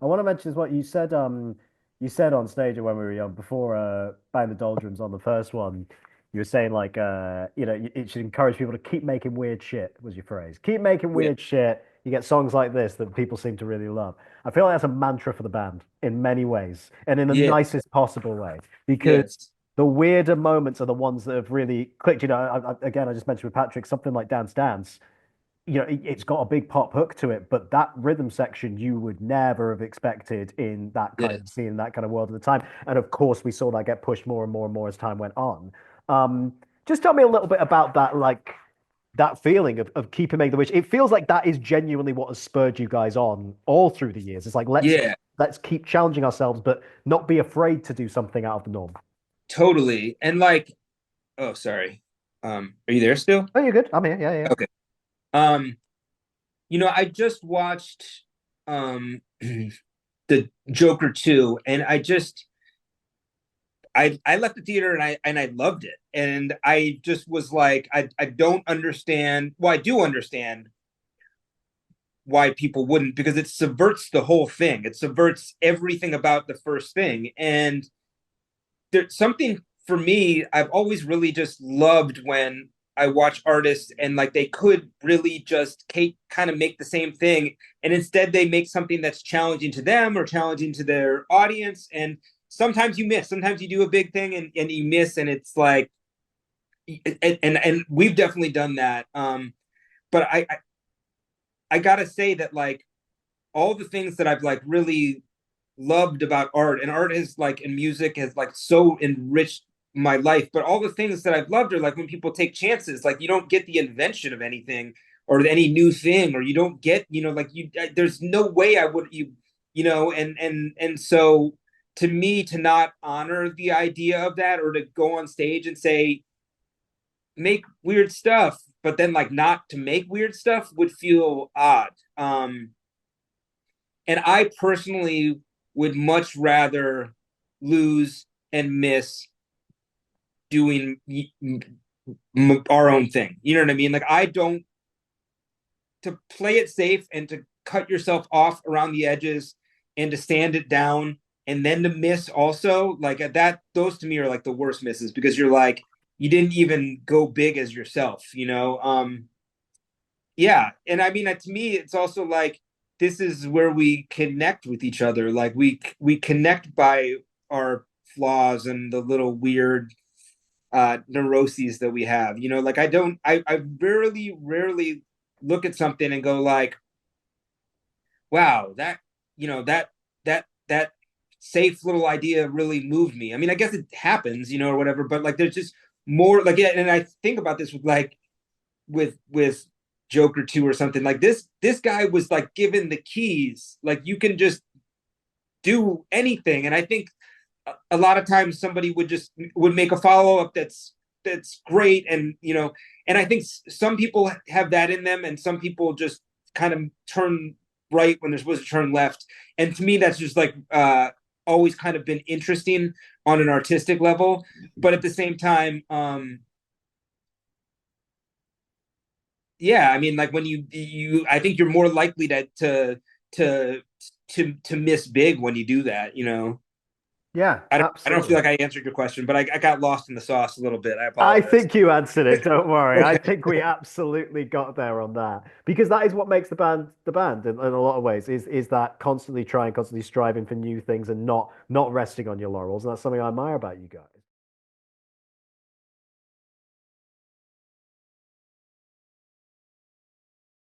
I want to mention is what you said. You said on stage when we were young before Bang the Doldrums on the first one. You were saying like, it should encourage people to keep making weird shit. Was your phrase? Keep making Yeah. weird shit. You get songs like this that people seem to really love. I feel like that's a mantra for the band in many ways, and in the Yeah. nicest possible way. Because Yes. the weirder moments are the ones that have really clicked. Again, I just mentioned with Patrick something like Dance Dance. It's got a big pop hook to it, but that rhythm section you would never have expected in that kind of Yes. scene, in that kind of world at the time. And of course, we saw that get pushed more and more and more as time went on. Just tell me a little bit about that, like that feeling of keeping making the wish. It feels like that is genuinely what has spurred you guys on all through the years. It's like Yeah. let's keep challenging ourselves, but not be afraid to do something out of the norm. Totally. And like, oh, sorry. Are you there still? Oh, you're good. I'm here. Yeah, yeah. Okay. Um, I just watched the Joker 2, and I left the theater and I loved it. And I just was like, I don't understand. Well, I do understand why people wouldn't, because it subverts the whole thing. It subverts everything about the first thing. And there's something for me, I've always really just loved when I watch artists and like they could really just kind of make the same thing, and instead they make something that's challenging to them or challenging to their audience. And sometimes you miss, sometimes you do a big thing and you miss, and it's like, and we've definitely done that. But I gotta say that like all the things that I've like really loved about art, and art is like, and music has like so enriched my life, but all the things that I've loved are like when people take chances. Like you don't get the invention of anything or any new thing, or you don't get, like there's no way I would, and so to me, to not honor the idea of that, or to go on stage and say make weird stuff but then like not to make weird stuff would feel odd. And I personally would much rather lose and miss doing our own thing. You know what I mean? Like I don't, to play it safe and to cut yourself off around the edges and to stand it down and then to miss also, like that, those to me are like the worst misses, because you're like, you didn't even go big as yourself. Yeah. And I mean, to me, it's also like, this is where we connect with each other. Like we connect by our flaws and the little weird neuroses that we have. Like I rarely look at something and go like, wow, that safe little idea really moved me. I mean, I guess it happens, or whatever, but like there's just more like, yeah. And I think about this with like with Joker 2 or something like this guy was like given the keys, like you can just do anything. And I think a lot of times somebody would make a follow-up that's great. And and I think some people have that in them, and some people just kind of turn right when they're supposed to turn left. And to me that's just like always kind of been interesting on an artistic level. But at the same time, yeah, I mean, like when I think you're more likely to to miss big when you do that. Yeah, I don't feel absolutely. like I answered your question, but I got lost in the sauce a little bit. I I apologize. think you answered it. Don't worry. I Okay. think we absolutely got there on that because that is what makes the band in a lot of ways is that constantly trying, constantly striving for new things and not resting on your laurels. And that's something I admire about you guys.